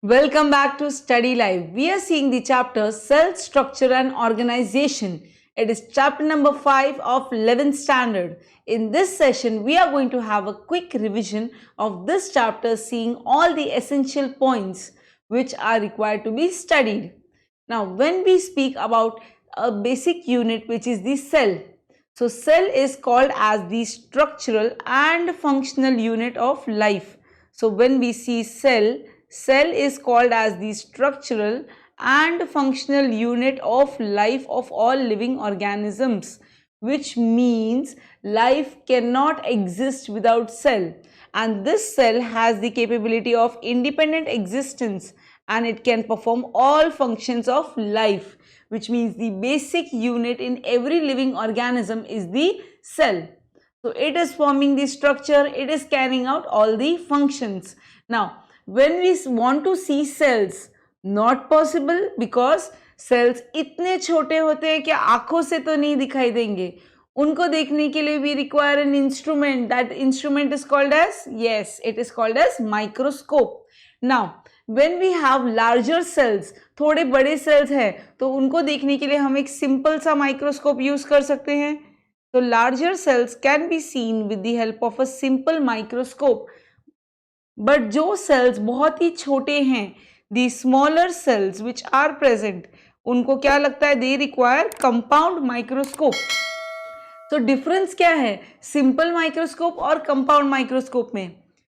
Welcome back to Study Live. We are seeing the chapter Cell Structure and Organization. It is chapter number 5 of 11th standard. In this session, we are going to have a quick revision of this chapter, seeing all the essential points which are required to be studied. Now, when we speak about a basic unit which is the cell, so cell is called as the structural and functional unit of life. So when we see cell is called as the structural and functional unit of life of all living organisms, which means life cannot exist without cell, and this cell has the capability of independent existence and it can perform all functions of life, which means the basic unit in every living organism is the cell. So it is forming the structure, it is carrying out all the functions. Now, when we want to see cells, not possible because cells इतने छोटे होते हैं कि आंखों से तो नहीं दिखाई देंगे. उनको देखने के लिए we require an instrument. That instrument is called as, yes, it is called as microscope. Now, when we have larger cells, थोड़े बड़े cells हैं, तो उनको देखने के लिए हम एक simple सा microscope use कर सकते हैं. So larger cells can be seen with the help of a simple microscope. But जो cells बहुत ही छोटे हैं, the smaller cells which are present, उनको क्या लगता है? They require compound microscope. तो difference क्या है simple microscope और compound microscope में?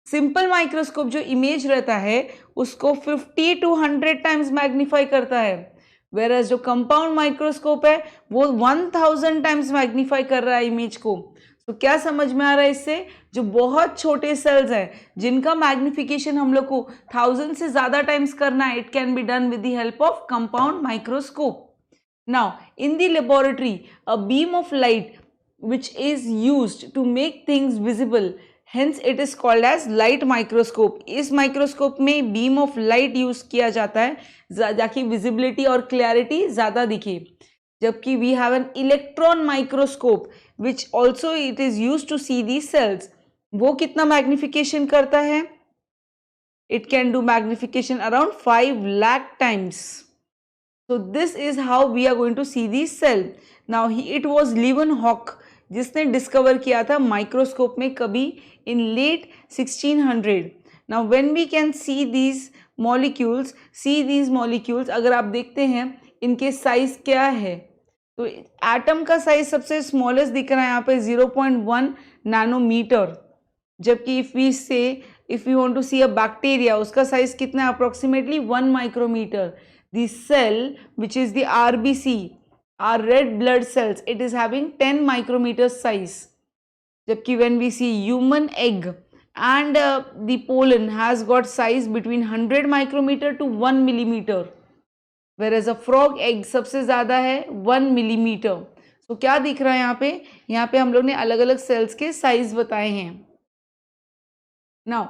Simple microscope जो image रहता है उसको 50 to 100 times magnify करता है, whereas जो compound microscope है वो 1000 times magnify कर रहा है image को. तो क्या समझ में आ रहा है इससे? जो बहुत छोटे सेल्स हैं जिनका मैग्निफिकेशन हम लोग को 1000 से ज़्यादा टाइम्स करना है, it can be done with the help of compound microscope. Now in the laboratory a beam of light which is used to make things visible, hence it is called as light microscope. इस microscope में beam of light use किया जाता है ताकि visibility और clarity ज़्यादा दिखे. जबकि we have an electron microscope which also it is used to see these cells. वो कितना मैग्निफिकेशन करता है? It can do magnification around 5 lakh times. So this is how we are going to see the cell. Now it was Leeuwenhoek जिसने discover किया था microscope में कभी in late 1600. Now when we can see these molecules, अगर आप देखते हैं इनके साइज क्या है, तो एटम का साइज सबसे स्मॉलेस्ट दिख रहा है यहाँ पे 0.1 नैनोमीटर, जबकि if we want to see a bacteria उसका साइज कितना है? Approximately 1 micrometre. The cell which is the RBC, our red blood cells, it is having 10 micrometer size. जबकि when we see human egg and the pollen has got size between 100 micrometer to 1 millimeter, whereas a frog egg सबसे ज़्यादा है 1 millimeter. So क्या दिख रहा है यहाँ पे? यहाँ पे हम लोग ने अलग अलग सेल्स के साइज बताए हैं. Now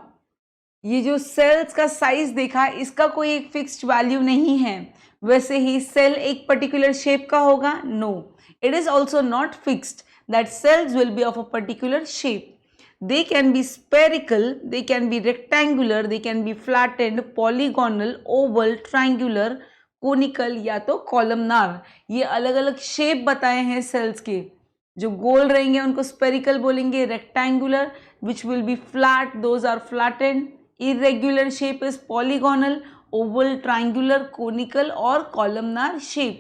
ये जो सेल्स का साइज देखा, इसका कोई एक फिक्स्ड वैल्यू नहीं है. वैसे ही सेल एक पर्टिकुलर शेप का होगा? No, it is also not fixed that cells will be of a particular shape. They can be spherical, they can be rectangular, they can be flattened, polygonal, oval, triangular, conical या तो columnar. ये अलग अलग shape बताए हैं sales के. जो गोल रहेंगे उनको स्पेरिकल बोलेंगे, rectangular which will be flat, those are flattened, irregular shape is polygonal, oval, triangular, conical और columnar shape.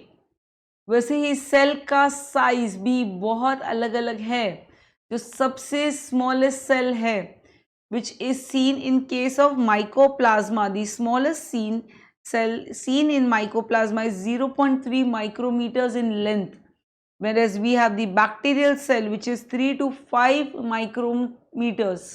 वैसे ही सेल का साइज भी बहुत अलग अलग है. जो सबसे स्मॉलेस्ट सेल है which is seen in case of mycoplasma, the smallest cell seen in mycoplasma is 0.3 micrometers in length, whereas we have the bacterial cell which is 3 to 5 micrometers.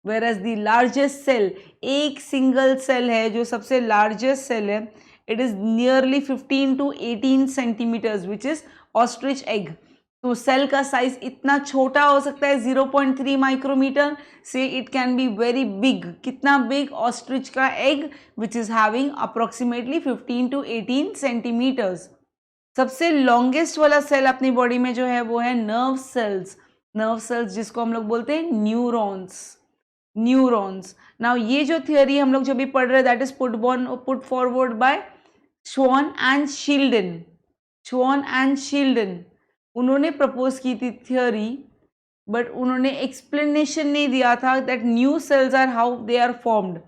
Whereas the largest cell, एक single cell है जो सबसे largest cell है, it is nearly 15 to 18 centimetres which is ostrich egg. तो cell का size इतना छोटा हो सकता है 0.3 माइक्रोमीटर से it can be very big. कितना बिग? ऑस्ट्रिच का egg which is having approximately 15 to 18 centimetres. सबसे लॉन्गेस्ट वाला सेल अपनी बॉडी में जो है वो है नर्व सेल्स. नर्व सेल्स जिसको हम लोग बोलते हैं न्यूरॉन्स. न्यूरॉन्स। नाउ ये जो थियोरी हम लोग जो भी पढ़ रहे हैं that is put forward by Schwann and Schleiden. Schwann and Schleiden उन्होंने प्रपोज की थी थियोरी, बट उन्होंने एक्सप्लेनेशन नहीं दिया था that new cells are how they are formed,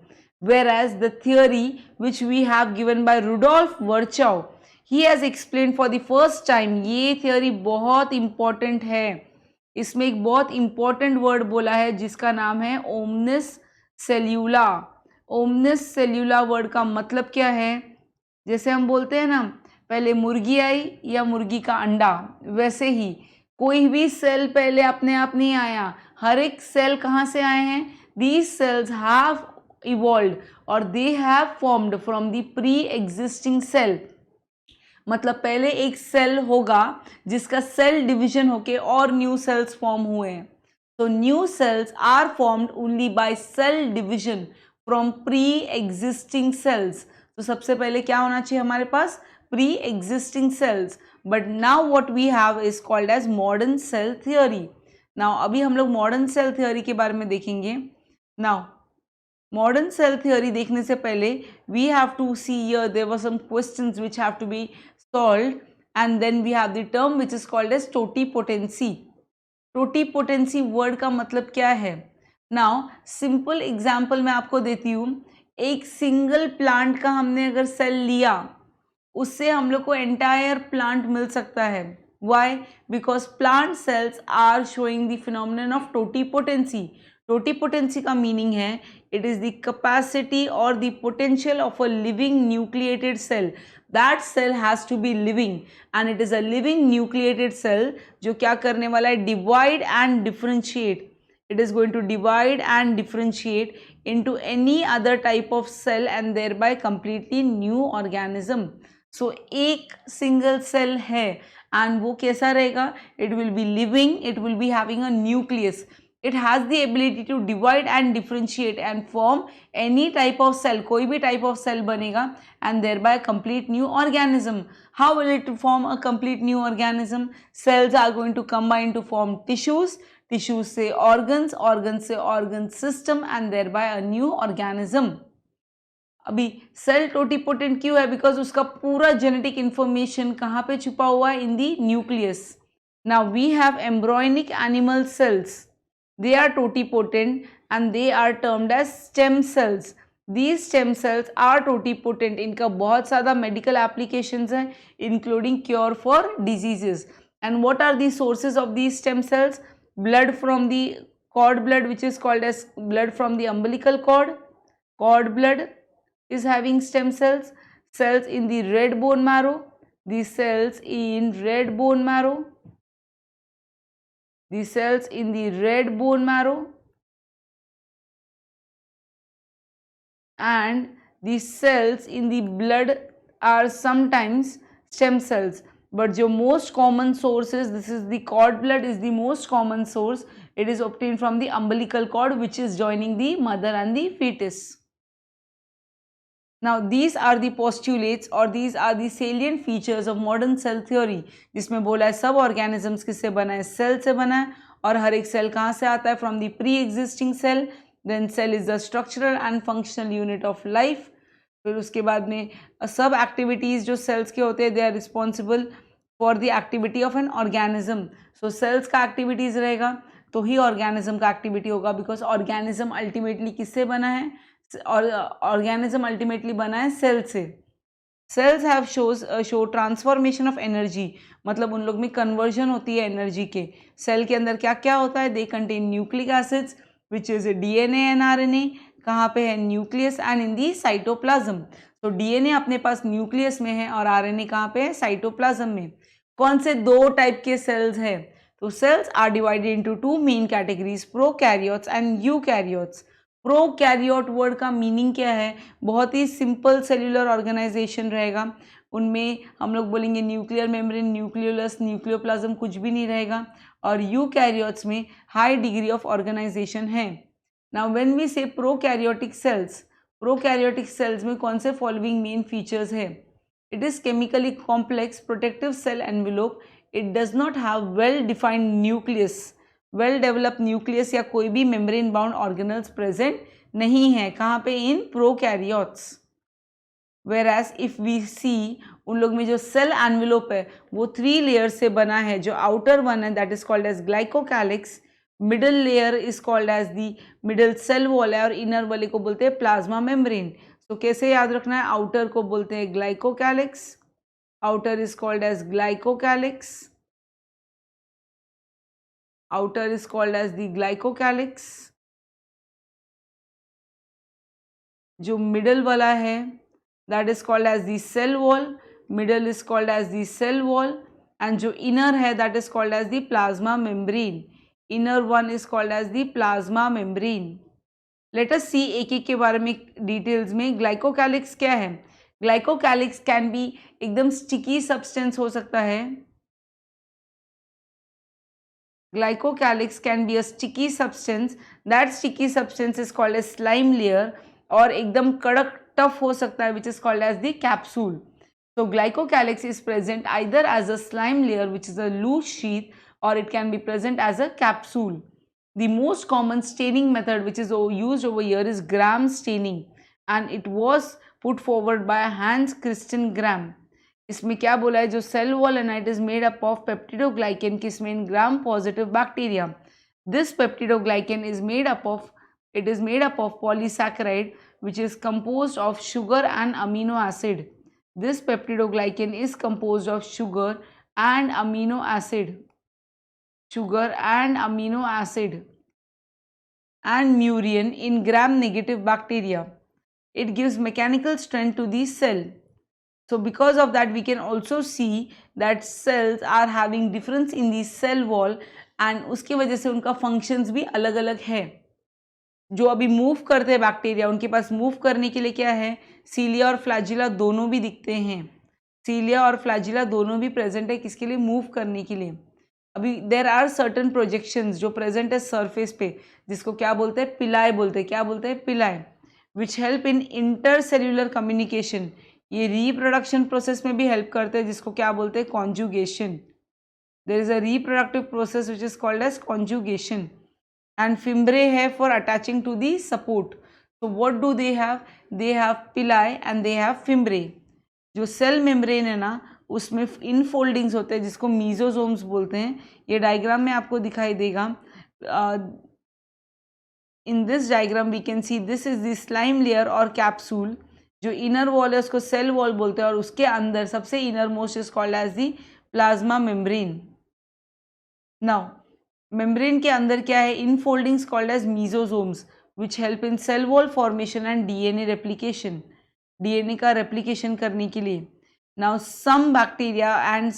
whereas the theory which we have given by Rudolf Virchow, he has explained for the first time। ये theory बहुत important है, इसमें एक बहुत important word बोला है जिसका नाम है omnis cellula। omnis cellula word का मतलब क्या है? जैसे हम बोलते हैं ना पहले मुर्गी आई या मुर्गी का अंडा, वैसे ही कोई भी सेल पहले अपने आप नहीं आया, हर एक सेल कहाँ से आए हैं? These cells have evolved और they have formed from the pre-existing cell। मतलब पहले एक सेल होगा जिसका सेल डिवीजन होके और न्यू सेल्स फॉर्म हुए हैं। तो new cells are formed only by cell division from pre existing cells. तो सबसे पहले क्या होना चाहिए हमारे पास? Pre existing cells. But now what we have is called as modern cell theory. Now अभी हम लोग मॉडर्न सेल थियोरी के बारे में देखेंगे। नाउ मॉडर्न सेल थियोरी देखने से पहले we have to see here there were some questions which have to be solved and then we have the term which is called as totipotency. Totipotency word का मतलब क्या है? Now simple example मैं आपको देती हूँ। एक सिंगल प्लांट का हमने अगर सेल लिया उससे हम लोग को एंटायर प्लांट मिल सकता है। Why? Because plant cells are showing the phenomenon of totipotency. Totipotency का मीनिंग है it is the capacity or the potential of a living nucleated cell। that cell has to be living and it is a living nucleated cell जो क्या करने वाला है? divide and differentiate। it is going to divide and differentiate into any other type of cell and thereby completely new organism। so एक single cell है and वो कैसा रहेगा? it will be living, it will be having a nucleus। it has the ability to divide and differentiate and form any type of cell। कोई भी type of cell बनेगा and thereby complete new organism। how will it form a complete new organism? cells are going to combine to form tissues, tissues से organs, organs से organ system and thereby a new organism। अभी cell totipotent क्यों है? Because उसका पूरा genetic information कहाँ पे छुपा हुआ है? In the nucleus. Now we have embryonic animal cells. they are totipotent and they are termed as stem cells। these stem cells are totipotent। इनका बहुत ज़्यादा medical applications हैं including cure for diseases। and what are the sources of these stem cells? blood from the cord blood which is called as blood from the umbilical cord। cord blood is having stem cells। cells in the red bone marrow। these cells in red bone marrow, the cells in the red bone marrow and the cells in the blood are sometimes stem cells। but जो most common source is this is the cord blood is the most common source। it is obtained from the umbilical cord which is joining the mother and the fetus। Now these are the postulates or these are the salient features of modern cell theory। जिसमें बोला है सब organisms किससे बना है? Cell से बना है और हर एक सेल कहाँ से आता है? From the pre existing cell. Then cell is the structural and functional unit of life. फिर उसके बाद में सब एक्टिविटीज़ जो सेल्स के होते हैं they are responsible for the activity of an organism. So cells का एक्टिविटीज़ रहेगा तो ही ऑर्गेनिज्म का एक्टिविटी होगा बिकॉज ऑर्गेनिज्म अल्टीमेटली किससे बना है? और ऑर्गेनिज्म अल्टीमेटली बना है सेल से। Cells have show transformation of energy. मतलब उन लोग में कन्वर्जन होती है एनर्जी के। सेल के अंदर क्या क्या होता है? They contain nucleic acids which is DNA and RNA. कहाँ पे है? Nucleus and in the cytoplasm. तो डीएनए अपने पास न्यूक्लियस में है और आरएनए कहाँ पे है? साइटोप्लाज्म में। कौन से दो टाइप के सेल्स है? तो cells are divided into two main categories, prokaryotes and eukaryotes. Prokaryote word का मीनिंग क्या है? बहुत ही सिंपल सेल्यूलर ऑर्गेनाइजेशन रहेगा। उनमें हम लोग बोलेंगे न्यूक्लियर मेम्ब्रेन, न्यूक्लियोलस, न्यूक्लियोप्लाज्म कुछ भी नहीं रहेगा। और यूकैरियोट्स में हाई डिग्री ऑफ ऑर्गेनाइजेशन है। Now when we say prokaryotic cells, prokaryotic cells में कौन से फॉलोइंग मेन फीचर्स है? It is chemically complex protective cell envelope. It does not have well defined nucleus. Well develop nucleus या कोई भी membrane bound organelles present नहीं है। कहाँ पे? In prokaryotes. Whereas if we see, उन लोग में जो सेल एनवेलोप है वो 3 लेयर से बना है। जो आउटर वन है that is called as glycocalyx, middle layer is called as the middle cell wall है, और इनर वाले को बोलते हैं प्लाज्मा मेम्ब्रेन। तो कैसे याद रखना है? आउटर को बोलते हैं glycocalyx, outer is called as glycocalyx, outer is called as the glycocalyx। जो middle वाला है that is called as the cell wall, middle is called as the cell wall, and जो inner है that is called as the plasma membrane, inner one is called as the plasma membrane। Let us see एक एक के बारे में details में। Glycocalyx क्या है? ग्लाइकोकैलिक्स कैन बी एकदम स्टिकी सब्सटेंस हो सकता है। Glycocalyx can be a sticky substance. That sticky substance is called as slime layer, और एकदम कड़क टफ हो सकता है which is called as the capsule. So glycocalyx is present either as a slime layer which is a loose sheath, or it can be present as a capsule. The most common staining method which is used over here is Gram staining, and it was put forward by Hans Christian Gram. इसमें क्या बोला है? जो cell wall है ना, it is made up of peptidoglycan, किसमें? In gram positive bacteria. This peptidoglycan is made up of polysaccharide which is composed of sugar and amino acid. This peptidoglycan is composed of sugar and amino acid and murine in gram negative bacteria. It gives mechanical strength to the cell. So because of that we can also see that cells are having difference in the cell wall, and उसकी वजह से उनका functions भी अलग अलग है। जो अभी मूव करते हैं बैक्टीरिया, उनके पास मूव करने के लिए क्या है? सीलिया और फ्लैजिला दोनों भी दिखते हैं। सीलिया और फ्लैजिला दोनों भी प्रेजेंट है किसके लिए? मूव करने के लिए। अभी देर आर सर्टन प्रोजेक्शंस जो प्रेजेंट है सरफेस पे, जिसको क्या बोलते हैं? पिलाई बोलते हैं। क्या बोलते हैं? Pili, which help in intercellular communication. ये रिप्रोडक्शन प्रोसेस में भी हेल्प करते हैं, जिसको क्या बोलते हैं? Conjugation. There is a reproductive process which is called as conjugation. And fimbriae है for attaching to the support. तो what do they have? They have pili and they have fimbriae. जो सेल मेम्ब्रेन है ना, उसमें infoldings होते हैं जिसको मीजोसोम्स बोलते हैं। ये डायग्राम में आपको दिखाई देगा। In this diagram we can see this is the slime layer और कैप्सूल। जो इनर वॉल है उसको सेल वॉल बोलते हैं, और उसके अंदर सबसे inner most is called as the plasma membrane. Now membrane के अंदर क्या है? Infoldings called as mesosomes which help in cell wall formation and DNA replication. DNA का रेप्लिकेशन करने के लिए। Now some bacteria and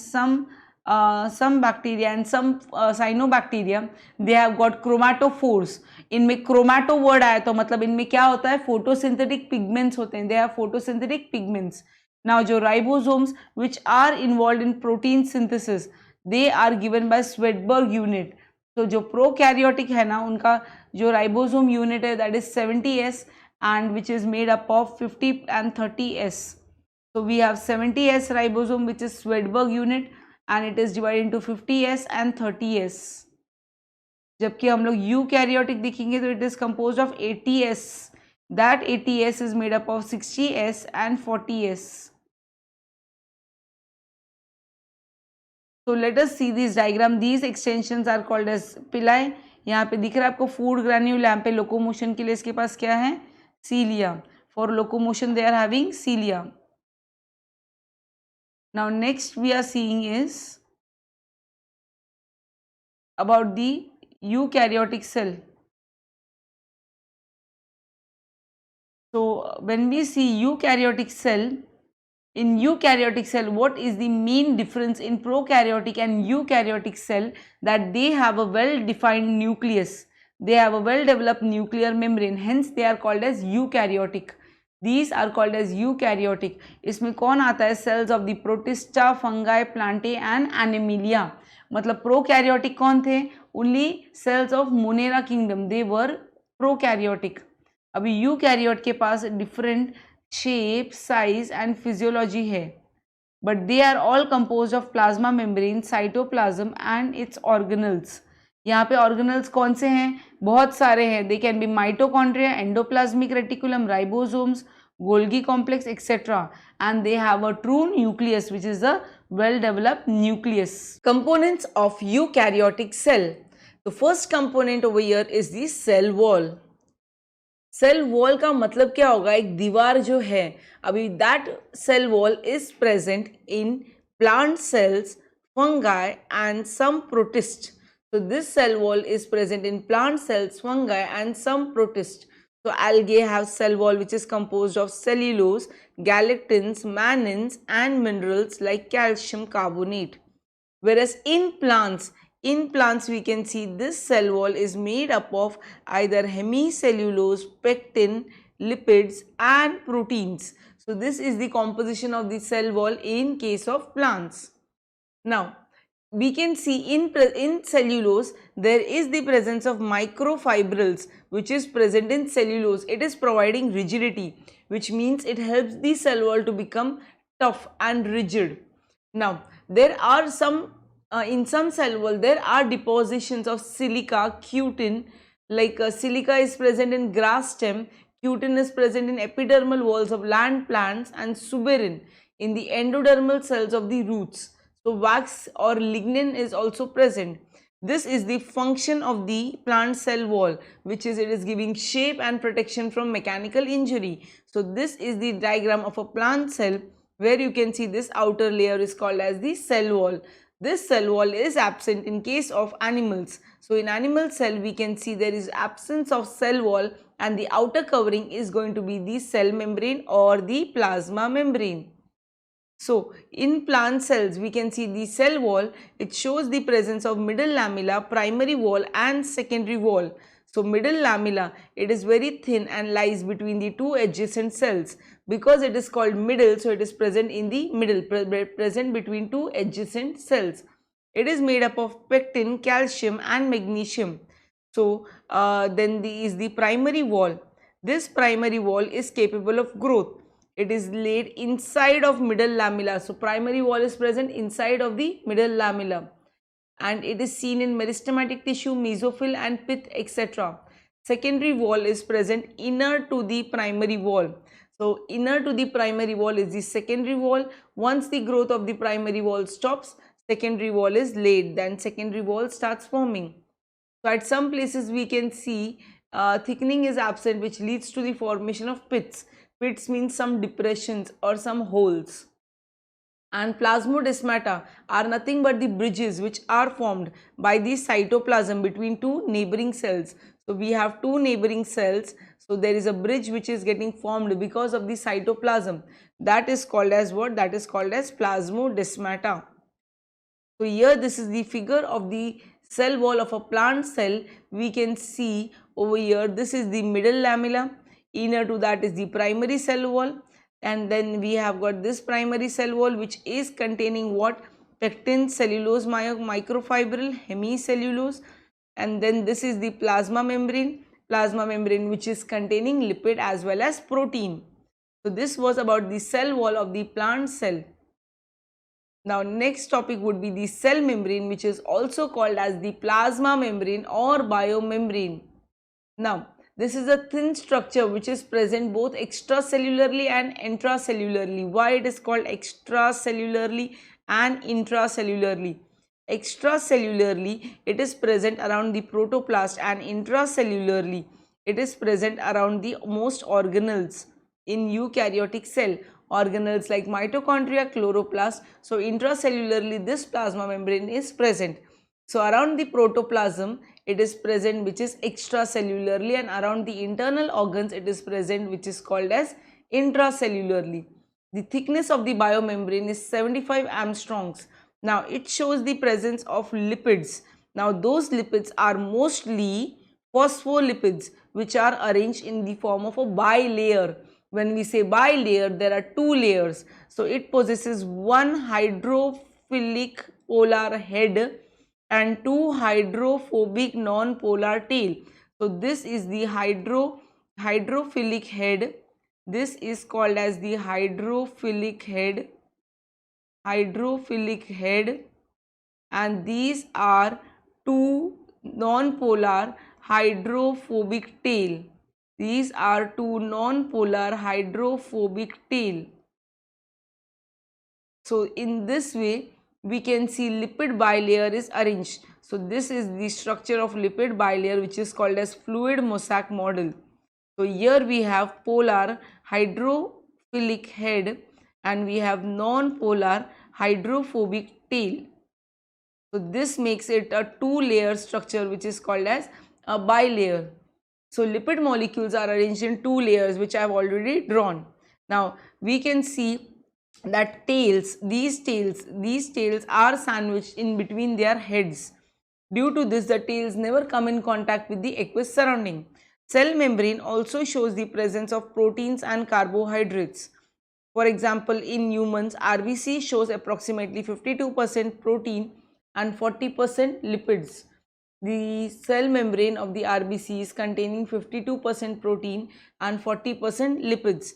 some cyanobacteria they have got chromatophores। इनमें क्रोमैटो word आया तो मतलब इनमें क्या होता है? फोटोसिंथेटिक पिगमेंट्स होते हैं। They have photosynthetic pigments. Now जो ribosomes which are involve in protein synthesis, they are given by Svedberg unit. तो जो प्रोकैरियोटिक है ना, उनका जो राइबोसोम यूनिट है that is 70S and which is made up of 50 and 30S. So we have 70S ribosome which is Swedberg unit and it is divided into 50S and 30S. जबकि हम लोग eukaryotic देखेंगे तो it is composed of 80S. That 80S is made up of 60S and 40S. So let us see this diagram. These extensions are called as pili. यहाँ पे दिख रहा है आपको फूड ग्रैन्यूल। यहाँ पे लोकोमोशन के लिए इसके पास क्या है? cilia. For locomotion they are having cilia. Now next we are seeing is about the eukaryotic cell. So when we see eukaryotic cell, in eukaryotic cell what is the main difference in prokaryotic and eukaryotic cell? That they have a well defined nucleus. They have a well developed nuclear membrane, hence they are called as eukaryotic. These are called as eukaryotic. इसमें कौन आता है? cells of the protista, fungi, plantae and animalia. मतलब prokaryotic कौन थे? Only cells of Monera kingdom, they were prokaryotic. अभी eukaryote के पास different shape, size and physiology है, but they are all composed of plasma membrane, cytoplasm and its organelles. यहाँ पे organelles कौन से हैं? बहुत सारे हैं. दे can B mitochondria, endoplasmic reticulum, ribosomes, Golgi complex, etc. And they have a true nucleus, which is a well-developed nucleus. Components of eukaryotic cell. The first component over here is the cell wall. Cell wall का मतलब क्या होगा? एक दीवार जो है, अभी that cell wall is present in plant cells, fungi and some protists. So this cell wall is present in plant cells, fungi and some protists. So algae have cell wall which is composed of cellulose, galactins, mannins and minerals like calcium carbonate. Whereas in plants we can see this cell wall is made up of either hemicellulose, pectin, lipids and proteins. So this is the composition of the cell wall in case of plants. Now we can see in cellulose there is the presence of microfibrils which is present in cellulose. It is providing rigidity, which means it helps the cell wall to become tough and rigid. Now there are some in some cell wall there are depositions of silica, cutin, like silica is present in grass stem, cutin is present in epidermal walls of land plants, and suberin in the endodermal cells of the roots. So wax or lignin is also present. This is the function of the plant cell wall, which is it is giving shape and protection from mechanical injury. So this is the diagram of a plant cell where you can see this outer layer is called as the cell wall. This cell wall is absent in case of animals. So in animal cell we can see there is absence of cell wall and the outer covering is going to be the cell membrane or the plasma membrane. So in plant cells we can see the cell wall. It shows the presence of middle lamella, primary wall and secondary wall. So middle lamella, it is very thin and lies between the two adjacent cells. Because it is called middle, so it is present in the middle, present between two adjacent cells. It is made up of pectin, calcium and magnesium. So then is the primary wall. This primary wall is capable of growth. It is laid inside of middle lamella. So primary wall is present inside of the middle lamella and it is seen in meristematic tissue, mesophyll and pith, etc. Secondary wall is present inner to the primary wall. So inner to the primary wall is the secondary wall. Once the growth of the primary wall stops, secondary wall is laid, then secondary wall starts forming. So at some places we can see thickening is absent, which leads to the formation of piths. Pits means some depressions or some holes. And plasmodesmata are nothing but the bridges which are formed by the cytoplasm between two neighboring cells. So we have two neighboring cells. So there is a bridge which is getting formed because of the cytoplasm. That is called as what? That is called as plasmodesmata. So here this is the figure of the cell wall of a plant cell. We can see over here this is the middle lamella. Inner to that is the primary cell wall, and then we have got this primary cell wall which is containing what? Pectin, cellulose, microfibril, hemicellulose, and then this is the plasma membrane which is containing lipid as well as protein. So this was about the cell wall of the plant cell. Now next topic would be the cell membrane, which is also called as the plasma membrane or biomembrane. Now this is a thin structure which is present both extracellularly and intracellularly. Why it is called extracellularly and intracellularly? Extracellularly, it is present around the protoplast, and intracellularly, it is present around the most organelles in eukaryotic cell. Organelles like mitochondria, chloroplast. So intracellularly, this plasma membrane is present. So around the protoplasm, it is present which is extracellularly, and around the internal organs it is present which is called as intracellularly. The thickness of the biomembrane is 75 angstroms. Now it shows the presence of lipids. Now those lipids are mostly phospholipids which are arranged in the form of a bilayer. When we say bilayer, there are two layers. So it possesses one hydrophilic polar head and two hydrophobic non-polar tail. So this is the hydrophilic head. This is called as the hydrophilic head. And these are two non-polar hydrophobic tail. These are two non-polar hydrophobic tail. So in this way we can see lipid bilayer is arranged. So this is the structure of lipid bilayer, which is called as fluid mosaic model. So here we have polar hydrophilic head and we have non-polar hydrophobic tail. So this makes it a two-layer structure, which is called as a bilayer. So lipid molecules are arranged in two layers, which I have already drawn. Now we can see that these tails are sandwiched in between their heads. Due to this, the tails never come in contact with the aqueous surrounding. Cell membrane also shows the presence of proteins and carbohydrates. For example, in humans, RBC shows approximately 52% protein and 40% lipids. The cell membrane of the RBC is containing 52% protein and 40% lipids.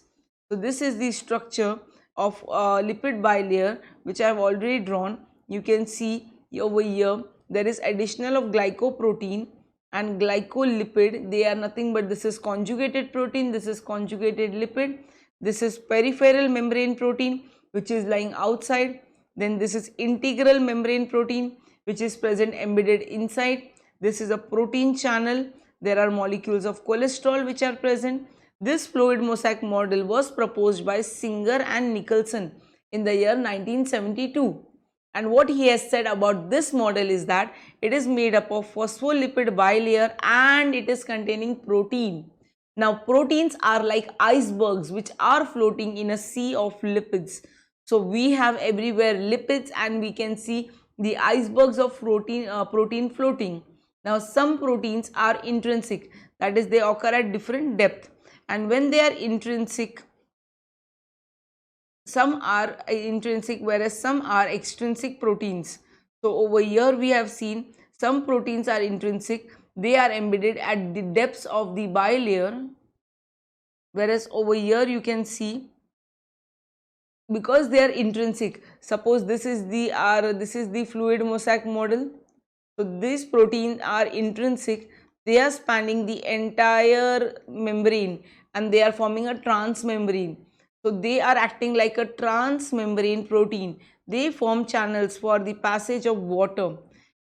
So this is the structure of lipid bilayer, which I have already drawn. You can see over here there is additional of glycoprotein and glycolipid. They are nothing but this is conjugated protein, this is conjugated lipid, this is peripheral membrane protein, which is lying outside. Then this is integral membrane protein, which is present embedded inside. This is a protein channel. There are molecules of cholesterol which are present. This fluid mosaic model was proposed by Singer and Nicholson in the year 1972. And what he has said about this model is that it is made up of phospholipid bilayer and it is containing protein. Now proteins are like icebergs which are floating in a sea of lipids. So we have everywhere lipids and we can see the icebergs of protein floating. Now some proteins are intrinsic, that is they occur at different depth, and when they are intrinsic, some are intrinsic whereas some are extrinsic proteins. So over here we have seen some proteins are intrinsic, they are embedded at the depths of the bilayer, whereas over here you can see because they are intrinsic. Suppose this is the fluid mosaic model. So these proteins are intrinsic, they are spanning the entire membrane and they are forming a transmembrane. So they are acting like a transmembrane protein. They form channels for the passage of water.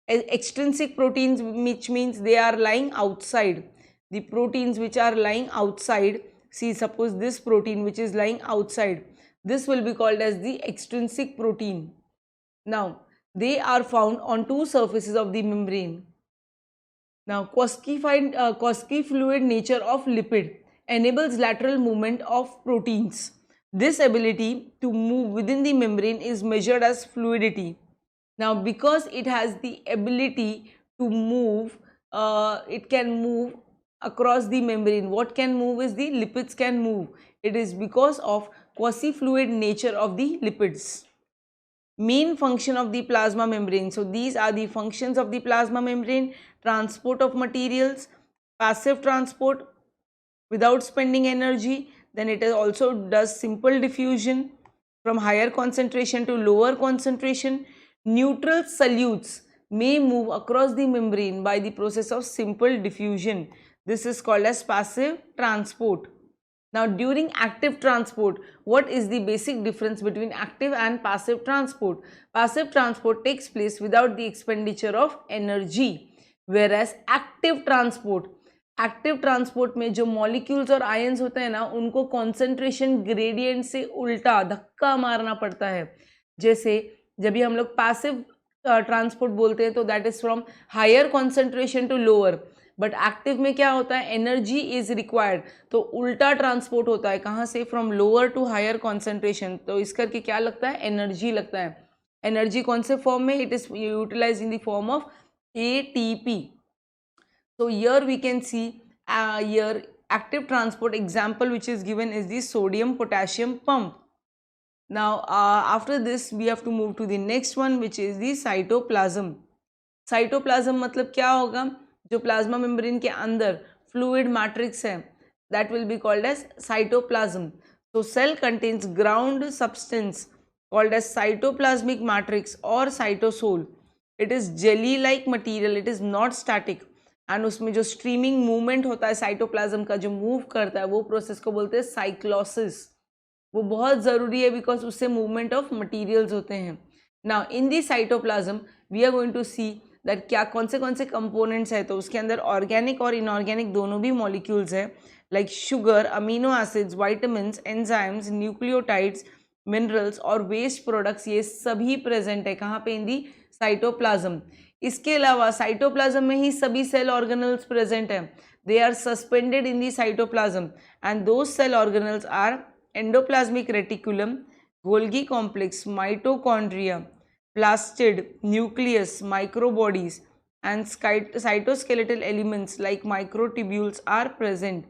Extrinsic proteins, which means they are lying outside. The proteins which are lying outside, see suppose this protein which is lying outside, this will be called as the extrinsic protein. Now they are found on two surfaces of the membrane. Now Koski fluid nature of lipid enables lateral movement of proteins. This ability to move within the membrane is measured as fluidity. Now because it has the ability to move, it can move across the membrane. What can move is the lipids can move. It is because of quasi-fluid nature of the lipids. Main function of the plasma membrane. So these are the functions of the plasma membrane: transport of materials, passive transport without spending energy. Then it also does simple diffusion from higher concentration to lower concentration. Neutral solutes may move across the membrane by the process of simple diffusion. This is called as passive transport. Now during active transport, what is the basic difference between active and passive transport? Passive transport takes place without the expenditure of energy, whereas active transport में जो molecules और ions होते हैं ना, उनको concentration gradient से उल्टा धक्का मारना पड़ता है. जैसे जब भी हम लोग पैसिव ट्रांसपोर्ट बोलते हैं तो that is from higher concentration to lower, but active में क्या होता है, एनर्जी इज रिक्वायर्ड, तो उल्टा ट्रांसपोर्ट होता है. कहाँ से? From lower to higher concentration. तो इस करके क्या लगता है, एनर्जी लगता है. एनर्जी कौन से फॉर्म में? It is utilize in the form of ATP. So here we can see here active transport example which is given is the sodium potassium pump. Now after this we have to move to the next one which is the cytoplasm. Cytoplasm मतलब क्या होगा, जो plasma membrane के अंदर fluid matrix है that will be called as cytoplasm. So cell contains ground substance called as cytoplasmic matrix or cytosol. It is jelly like material, it is not static, and उसमें जो streaming movement होता है cytoplasm का, जो move करता है, वो process को बोलते हैं साइक्लोसिस। वो बहुत ज़रूरी है बिकॉज उससे मूवमेंट ऑफ मटीरियल्स होते हैं। Now in the cytoplasm we are going to see that क्या कौन से कंपोनेंट्स है। तो उसके अंदर ऑर्गेनिक और इनऑर्गेनिक दोनों भी मॉलिक्यूल्स है, like sugar, amino acids, vitamins, enzymes, nucleotides, minerals और वेस्ट प्रोडक्ट्स, ये सभी प्रेजेंट है कहाँ पे, इन दी साइटोप्लाज्म। इसके अलावा साइटोप्लाज्म में ही सभी सेल ऑर्गेनल्स प्रेजेंट है, they are suspended in the cytoplasm, and those cell organelles are endoplasmic reticulum, Golgi complex, mitochondria, plastid, nucleus, microbodies, and cytoskeletal elements like microtubules are present.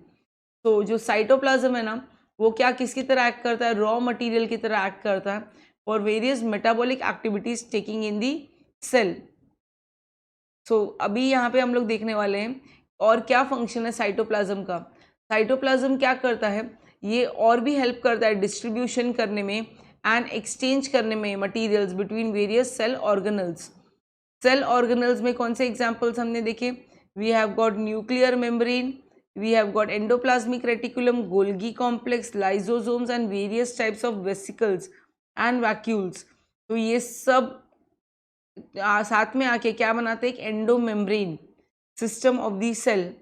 तो जो cytoplasm है ना, वो क्या किसकी तरह एक्ट करता है, रॉ मटेरियल की तरह एक्ट करता है for various metabolic activities taking in the cell. So अभी यहाँ पे हम लोग देखने वाले हैं और क्या फंक्शन है साइटोप्लाज्म का। साइटोप्लाज्म क्या करता है, ये और भी हेल्प करता है डिस्ट्रीब्यूशन करने में एंड एक्सचेंज करने में materials between various cell organelles. Cell organelles में कौन से एग्जांपल्स हमने देखे, we have got nuclear membrane, we have got endoplasmic reticulum, Golgi complex, lysosomes and various types of vesicles and vacuoles. तो ये सब साथ में आके क्या बनाते हैं, एक endomembrane system of the cell.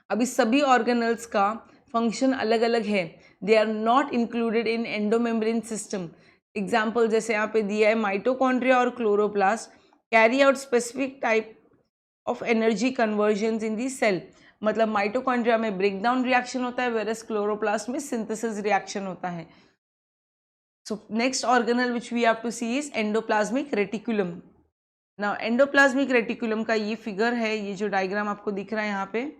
अभी सभी ऑर्गेनल्स का फंक्शन अलग अलग है, they are not included in endomembrane system. Example जैसे यहाँ पे दिया है, माइटोकॉन्ड्रिया और chloroplast carry out specific type of energy conversion in the cell. मतलब माइटोकॉन्ड्रिया में ब्रेकडाउन रिएक्शन होता है, वेरस क्लोरोप्लास्ट में सिंथेसिस रिएक्शन होता है। So next organelle which we have to see is endoplasmic reticulum. Now endoplasmic reticulum का ये figure है, ये जो डायग्राम आपको दिख रहा है यहाँ पे,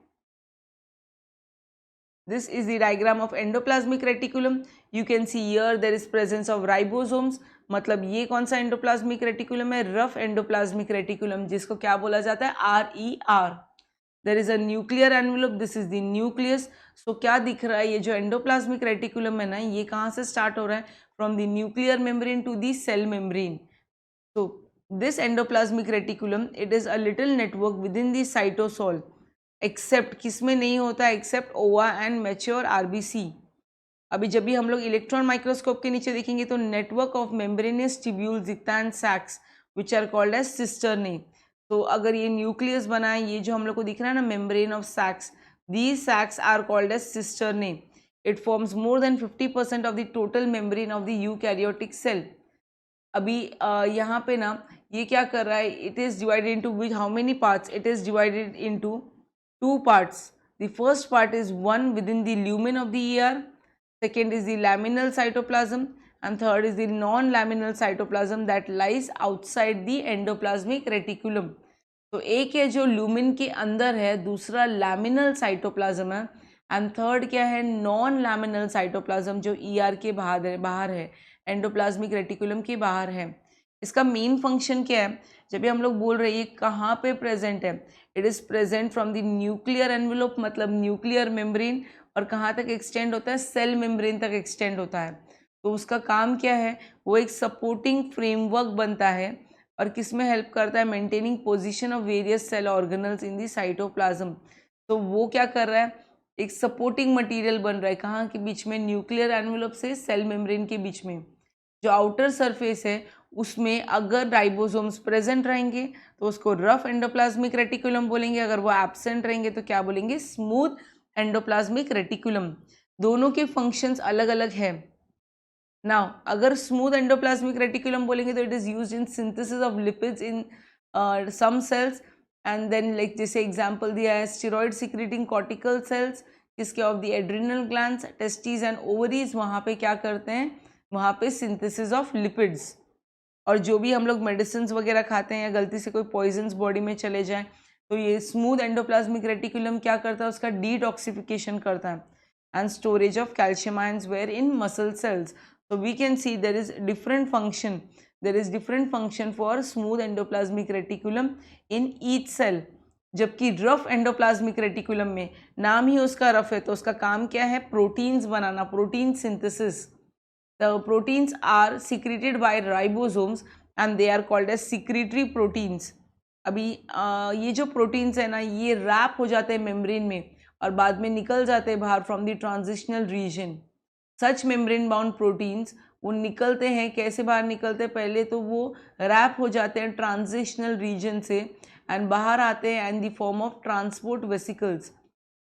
this is the diagram of endoplasmic reticulum. You can see here there is presence of ribosomes. मतलब ये कौन सा एंडोप्लाज्मिक रेटिकुलम है, रफ एंडोप्लाज्मिक रेटिकुलम, जिसको क्या बोला जाता है, RER. There is a nuclear envelope, this is the nucleus. So क्या दिख रहा है, ये जो एंडोप्लाज्मिक रेटिकुलम है ना, ये कहाँ से स्टार्ट हो रहा है, from the nuclear membrane to the cell membrane. so this endoplasmic reticulum, it is a little network within the cytosol, except किसमें नहीं होता है, एक्सेप्ट ओवा एंड मैच्योर आरबीसी। अभी जब भी हम लोग इलेक्ट्रॉन माइक्रोस्कोप के नीचे देखेंगे तो नेटवर्क ऑफ मेम्ब्रेनस ट्यूब्यूल्स दिखता है and sacs which are called as cisternae. तो अगर ये न्यूक्लियस बना है, ये जो हम लोग को दिख रहा है ना, membrane of sacs, these sacs are called as cisternae. It forms more than 50% of the total membrane of the eukaryotic cell. अभी यहाँ पे ना ये क्या कर रहा है, it is divided into which how many parts, it is divided into two parts. The first part is one within the lumen of the ER, second is the laminal cytoplasm, and third is the non-laminal cytoplasm that lies outside the endoplasmic reticulum. तो एक है जो lumen के अंदर है, दूसरा laminal cytoplasm है, and third क्या है, नॉन लैमिनल साइटोप्लाज्म जो ER के बाहर है, एंडोप्लाज्मिक रेटिकुलम के बाहर है। इसका मेन फंक्शन क्या है, जब भी हम लोग बोल रहे हैं ये कहाँ पे प्रेजेंट है, it is present from the nuclear envelope, मतलब न्यूक्लियर मेम्ब्रेन, और कहाँ तक एक्सटेंड होता है, सेल मेम्ब्रेन तक एक्सटेंड होता है। तो उसका काम क्या है, वो एक सपोर्टिंग फ्रेमवर्क बनता है और किस में हेल्प करता है, maintaining position of various cell organelles in the cytoplasm. तो वो क्या कर रहा है, एक सपोर्टिंग मटेरियल बन रहा है, कहाँ के बीच में, न्यूक्लियर एनवेलप से सेल मेम्ब्रेन के बीच में। जो आउटर सरफेस है उसमें अगर राइबोसोम्स प्रेजेंट रहेंगे तो उसको रफ एंडोप्लाज्मिक रेटिकुलम बोलेंगे, अगर वो एब्सेंट रहेंगे तो क्या बोलेंगे, स्मूथ एंडोप्लाज्मिक रेटिकुलम। दोनों के फंक्शंस अलग अलग है। नाउ अगर स्मूथ एंडोप्लाज्मिक रेटिकुलम बोलेंगे तो it is used in synthesis of lipids in some cells, and then like जैसे एग्जांपल दिया है, स्टेरॉइड सिक्रेटिंग कॉर्टिकल सेल्स, किसके, of the adrenal glands, testis and ovaries, वहाँ पे क्या करते हैं, वहाँ पे सिंथेसिस ऑफ लिपिड्स। और जो भी हम लोग मेडिसिन वगैरह खाते हैं या गलती से कोई पॉइजन्स बॉडी में चले जाएं तो ये स्मूथ एंडोप्लाज्मिक रेटिकुलम क्या करता है, उसका डिटॉक्सिफिकेशन करता है, and storage of calcium ions where in muscle cells. so we can see there is different function for smooth endoplasmic reticulum in each cell। जबकि रफ एंडोप्लाज्मिक रेटिकुलम में, नाम ही उसका रफ है तो उसका काम क्या है, proteins banana, protein synthesis. The proteins are secreted by ribosomes and they are called as secretory proteins. अभी ये जो प्रोटीन्स है ना, ये रैप हो जाते हैं मेम्ब्रेन में और बाद में निकल जाते हैं बाहर from the transitional region. Such membrane bound proteins वो निकलते हैं, कैसे बाहर निकलते हैं, पहले तो वो रैप हो जाते हैं ट्रांजिशनल रीजन से एंड बाहर आते हैं and the form of transport vesicles.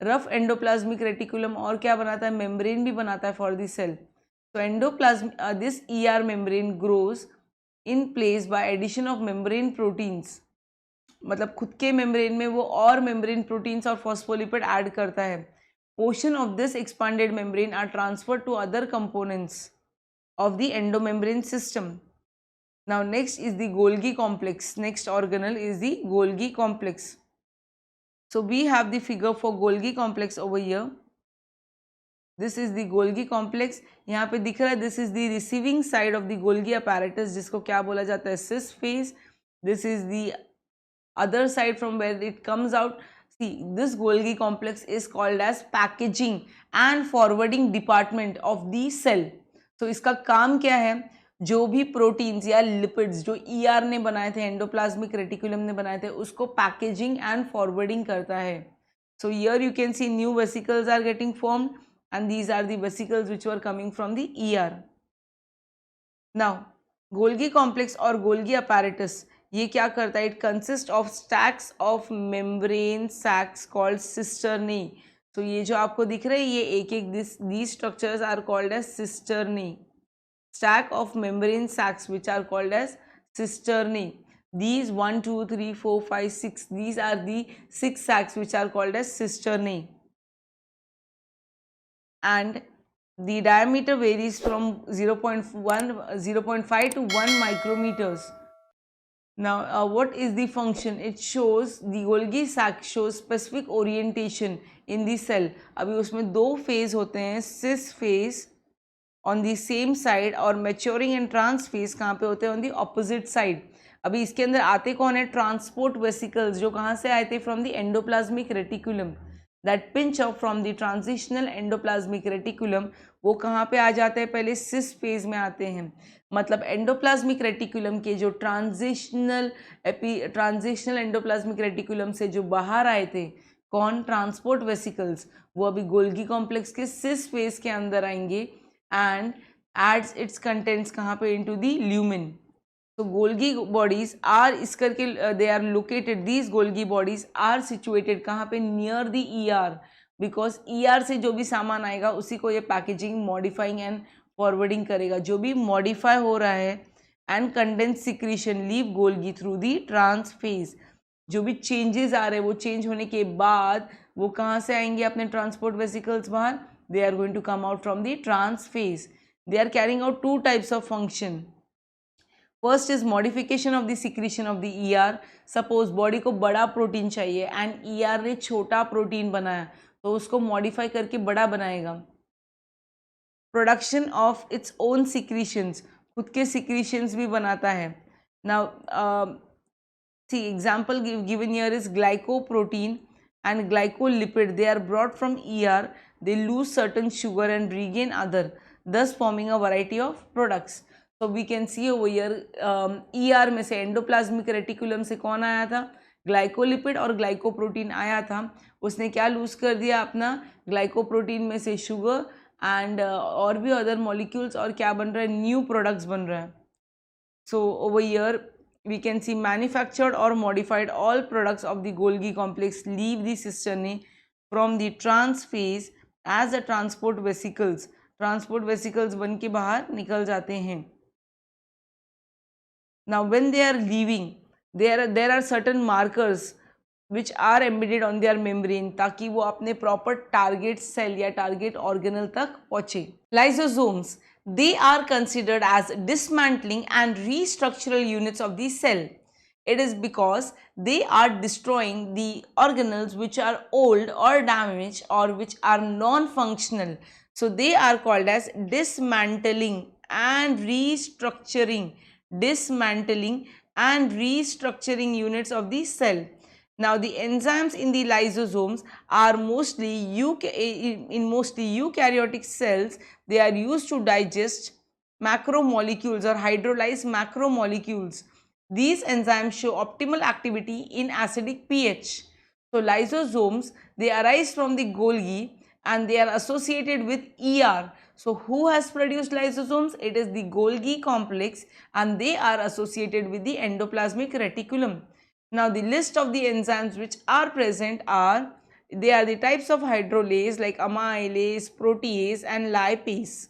Rough endoplasmic reticulum और क्या बनाता है, मेम्ब्रेन भी बनाता है फॉर द सेल. तो endoplasm this ER membrane grows in place by addition of membrane proteins. मतलब खुद के मेम्ब्रेन में वो और मेम्ब्रेन प्रोटीन्स और फॉस्फोलिपिड ऐड करता है. Portion of this expanded membrane are transferred to other components of the endomembrane system. Now next is the Golgi complex. Next organelle is the Golgi complex. So we have the figure for Golgi complex over here. This is the Golgi complex. यहाँ पे दिख रहा है this is the receiving side of the Golgi apparatus जिसको क्या बोला जाता है, cis phase. This is the other side from where it comes out. See, this Golgi complex is called as packaging and forwarding department of the cell. तो इसका काम क्या है, जो भी प्रोटीन्स या लिपिड्स जो ER ने बनाए थे, एंडोप्लाज्मिक रेटिकुलम ने बनाए थे, उसको पैकेजिंग एंड फॉरवर्डिंग करता है. So here you can see new vesicles are getting formed and these are the vesicles which were coming from the ER. Now Golgi complex और गोल्गी अपैरेटस ये क्या करता है, it consist of stacks of membrane sacs called cisternae. तो ये जो आपको दिख रहा है, ये एक एक these structures are called as cisternae. Stack of membrane sacs which are called as cisternae. These 1, 2, 3, 4, 5, 6. These are the 6 sacs which are called as cisternae. And the diameter varies from 0.5 to 1 micrometers. Now, what is the function? It shows the Golgi sac shows specific orientation in the cell. अभी उसमें दो phase होते हैं, cis phase on the same side और maturing and trans phase कहाँ पे होते हैं, on the opposite side. अभी इसके अंदर आते कौन है, ट्रांसपोर्ट वेसिकल्स, जो कहाँ से आए थे, from the endoplasmic reticulum. That pinch of from the transitional endoplasmic reticulum, वो कहाँ पे आ जाते हैं, पहले सिस फेज में आते हैं. मतलब एंडोप्लाज्मिक रेटिकुलम के जो ट्रांजिशनल एंडोप्लाज्मिक रेटिकुलम से जो बाहर आए थे, कौन, ट्रांसपोर्ट वेसिकल्स, वो अभी गोल्गी कॉम्प्लेक्स के सिस फेज के अंदर आएंगे एंड एड्स इट्स कंटेंट्स कहाँ पे, into the lumen. So Golgi bodies are इस करके they are located, these Golgi bodies are situated कहाँ पे, near the ER, because ER से जो भी सामान आएगा उसी को ये पैकेजिंग, मॉडिफाइंग एंड फॉरवर्डिंग करेगा. जो भी मॉडिफाई हो रहा है and condense secretion leave Golgi through the trans face. जो भी चेंजेस आ रहे हैं वो चेंज होने के बाद वो कहाँ से आएंगे, अपने ट्रांसपोर्ट वेसिकल्स बाहर. They are going to come out from the trans face. They are carrying out two types of function. First is modification of the secretion of the ER. Suppose body को बड़ा protein चाहिए and ER ने छोटा protein बनाया, तो उसको modify करके बड़ा बनाएगा. Production of its own secretions, खुद के सिक्रीशंस भी बनाता है. Now see example given here is glycoprotein and glycolipid. They are brought from ER. They lose certain sugar and regain other, thus forming a variety of products. So we can see over here ER में से endoplasmic reticulum से कौन आया था, glycolipid और glycoprotein आया था. उसने क्या लूज कर दिया, अपना ग्लाइकोप्रोटीन में से शुगर एंड और भी अदर मॉलिक्यूल्स, और क्या बन रहा है, न्यू प्रोडक्ट्स बन रहा है. So over here we can see manufactured or modified all products of the Golgi complex leave the cisternae from the trans phase as a transport vesicles. Transport vesicles बन के बाहर निकल जाते हैं. Now when they are leaving, there are certain markers which are embedded on their membrane ताकि वो अपने proper target cell या target organelle तक पहुँचे. Lysosomes, they are considered as dismantling and restructural units of the cell. It is because they are destroying the organelles which are old or damaged or which are non-functional. So they are called as dismantling and restructuring units of the cell. Now the enzymes in the lysosomes are mostly eukaryotic cells. They are used to digest macromolecules or hydrolyze macromolecules. These enzymes show optimal activity in acidic pH. So lysosomes, they arise from the Golgi and they are associated with ER. So who has produced lysosomes? It is the Golgi complex and they are associated with the endoplasmic reticulum. Now the list of the enzymes which are present are, they are the types of hydrolase like amylase, protease and lipase.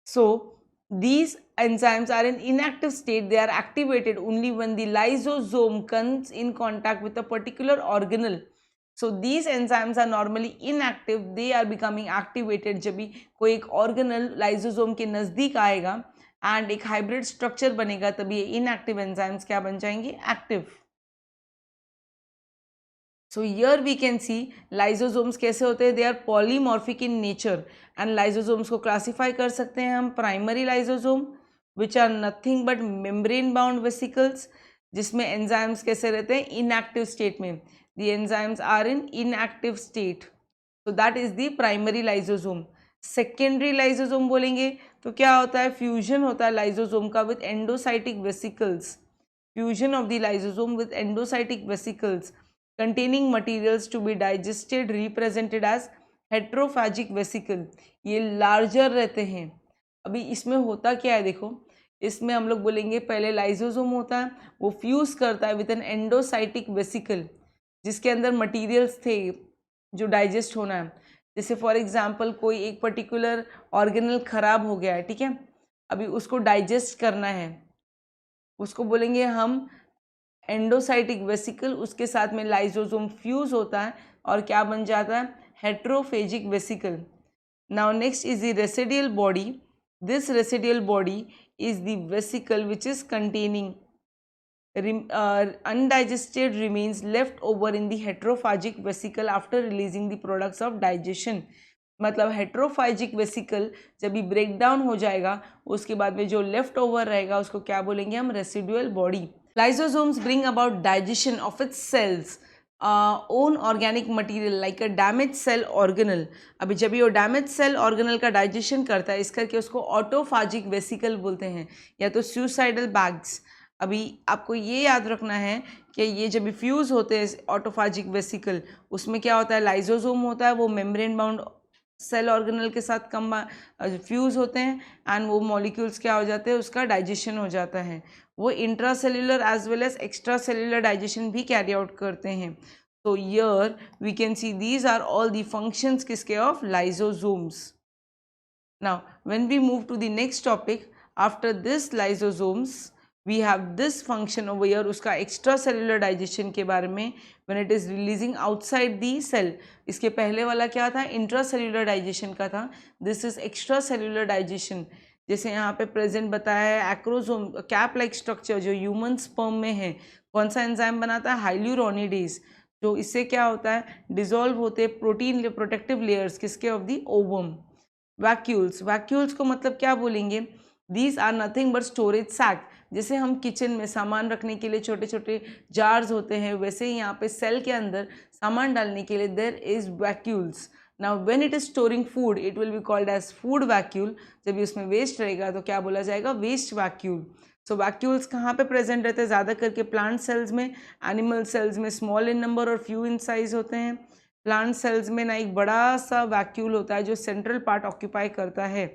So these enzymes are in inactive state. They are activated only when the lysosome comes in contact with a particular organelle. So these enzymes are normally inactive. They are becoming activated जब भी कोई एक organelle lysosome के नज़दीक आएगा and एक hybrid structure बनेगा, तभी ये inactive enzymes क्या बन जाएंगे? Active. So here we can see lysosomes कैसे होते हैं? They are polymorphic in nature and lysosomes को classify कर सकते हैं हम primary lysosome which are nothing but membrane bound vesicles, जिसमें enzymes कैसे रहते हैं? Inactive state में. The enzymes are in inactive state. So that is the primary lysosome. Secondary lysosome बोलेंगे तो क्या होता है? Fusion होता है lysosome का with endocytic vesicles. Fusion of the lysosome with endocytic vesicles containing materials to be digested represented as heterophagic vesicle. ये larger रहते हैं. अभी इसमें होता क्या है देखो, इसमें हम लोग बोलेंगे पहले लाइसोसोम होता है, वो फ्यूज करता है विद एन एंडोसाइटिक वेसिकल जिसके अंदर मटेरियल्स थे जो डाइजेस्ट होना है. जैसे फॉर एग्जांपल कोई एक पर्टिकुलर ऑर्गेनल खराब हो गया है, ठीक है, अभी उसको डाइजेस्ट करना है, उसको बोलेंगे हम एंडोसाइटिक वेसिकल, उसके साथ में लाइसोसोम फ्यूज होता है और क्या बन जाता है? Heterophagic vesicle. Now next is the residual body. This residual body is the vesicle which is containing undigested remains left over in the heterophagic vesicle after releasing the products of digestion. मतलब हेट्रोफाइजिक vesicle जब भी break down हो जाएगा उसके बाद में जो left over रहेगा उसको क्या बोलेंगे हम? Residual body. Lysosomes bring about digestion of its cells own organic material like a damage cell organelle. अभी जब ये डैमेज सेल ऑर्गेनल का डाइजेशन करता है इस करके उसको ऑटोफाजिक वेसिकल बोलते हैं या तो सुसाइडल बैग्स. अभी आपको ये याद रखना है कि ये जब फ्यूज़ होते हैं ऑटोफाजिक वेसिकल, उसमें क्या होता है? लाइसोसोम होता है, वो मेम्ब्रेन बाउंड सेल ऑर्गेनल के साथ फ्यूज़ होते हैं एंड वो मॉलिक्यूल्स क्या हो जाते हैं? उसका डाइजेशन हो जाता है. वो intracellular as well as extra cellular digestion भी कैरी आउट करते हैं. तो here we can see these are all the functions किसके? Of lysosomes. Now when we move to the next topic, after this lysosomes we have this function over here, उसका extra cellular digestion के बारे में. When it is releasing outside the cell, इसके पहले वाला क्या था? इंट्रा सेल्युलर डाइजेशन का था. This is extra cellular digestion. जैसे यहाँ पे प्रेजेंट बताया है एक्रोसोम कैप लाइक स्ट्रक्चर जो ह्यूमन स्पर्म में है, कौन सा एंजाइम बनाता है? हाइल्यूरोनिडेज. जो इससे क्या होता है? डिसॉल्व होते प्रोटीन प्रोटेक्टिव लेयर्स किसके? Of the ovum. Vacuoles. Vacuoles को मतलब क्या बोलेंगे? These are nothing but storage sac. जैसे हम किचन में सामान रखने के लिए छोटे छोटे जार्स होते हैं, वैसे ही यहाँ पे सेल के अंदर सामान डालने के लिए there is vacuoles. Now when it is storing food it will be called as food vacuole. जब भी उसमें वेस्ट रहेगा तो क्या बोला जाएगा? Waste vacuole. सो वैक्यूल्स कहाँ पे प्रेजेंट रहते हैं? ज़्यादा करके प्लांट सेल्स में. एनिमल सेल्स में स्मॉल इन नंबर और फ्यू इन साइज होते हैं. प्लांट सेल्स में ना एक बड़ा सा वैक्यूल होता है जो सेंट्रल पार्ट ऑक्यूपाई करता है.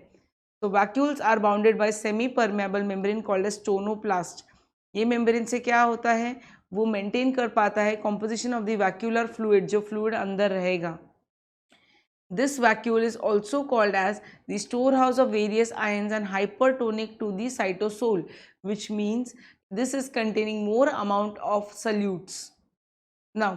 तो vacuoles are bounded by semi permeable membrane called as tonoplast. ये मेम्ब्रेन से क्या होता है? वो मेंटेन कर पाता है composition of the vacuolar fluid, जो फ्लूइड अंदर रहेगा. This vacuole is also called as the storehouse of various ions and hypertonic to the cytosol, which means this is containing more amount of solutes. Now,